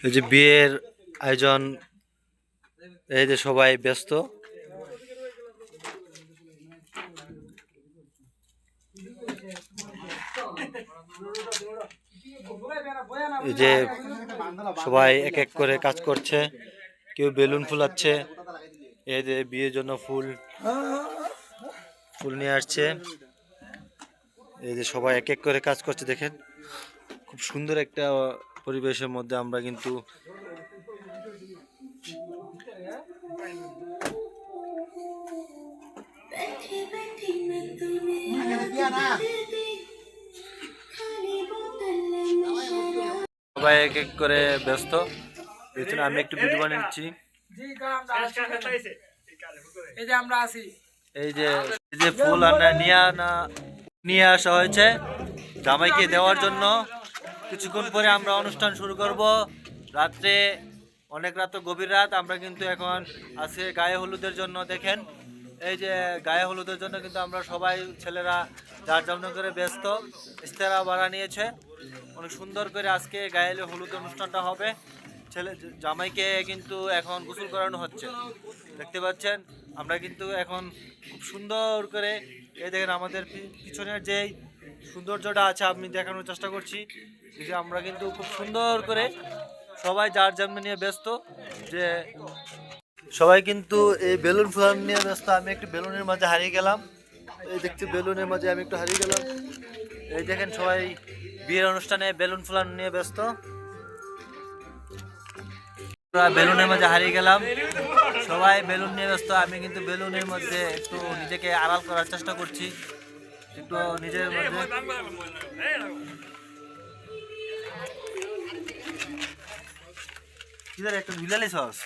এই যে বিয়ের আয়োজন, এই যে সবাই ব্যস্ত। এই যে সবাই এক এক করে কাজ করছে, কেউ বেলুন ফুলাচ্ছে, এই যে বিয়ের জন্য ফুল নিয়ে আসছে। এই যে সবাই এক এক করে কাজ করছে, দেখেন খুব সুন্দর একটা পরিবেশের মধ্যে আমরা কিন্তু সবাই এক এক করে ব্যস্ত। আমি একটু ভিডিও বানিয়ে নিচ্ছি। এই যে ফুল নিয়ে আসা হয়েছে জামাইকে দেওয়ার জন্য। কিছুক্ষণ পরে আমরা অনুষ্ঠান শুরু করব। রাত্রে অনেক রাত, গভীর রাত। আমরা কিন্তু এখন আজকে গায়ে হলুদের জন্য, দেখেন এই যে গায়ে হলুদের জন্য কিন্তু আমরা সবাই ছেলেরা যার যেমন করে ব্যস্ত। ইস্তেরা ভাড়া নিয়েছে, অনেক সুন্দর করে আজকে গায়ে হলুদ অনুষ্ঠানটা হবে। জামাইকে কিন্তু এখন গোসল করানো হচ্ছে, দেখতে পাচ্ছেন। আমরা কিন্তু এখন খুব সুন্দর করে, এই দেখেন আমাদের পিছনের যেই সৌন্দর্যটা আছে আমি দেখানোর চেষ্টা করছি। যে আমরা কিন্তু খুব সুন্দর করে সবাই যার জন্ম নিয়ে ব্যস্ত, যে সবাই কিন্তু এই বেলুন ফুলান নিয়ে ব্যস্ত। আমি একটু বেলুনের মাঝে হারিয়ে গেলাম, এই দেখছি বেলুনের মাঝে আমি একটু হারিয়ে গেলাম। এই দেখেন সবাই বিয়ের অনুষ্ঠানে বেলুন ফুলান নিয়ে ব্যস্ত। বেলুনের মাঝে হারিয়ে গেলাম, সবাই বেলুন নিয়ে ব্যস্ত। আমি কিন্তু বেলুনের মধ্যে একটু নিজেকে আড়াল করার চেষ্টা করছি, একটু নিজের মধ্যে। কিদার একটা বিলালি সস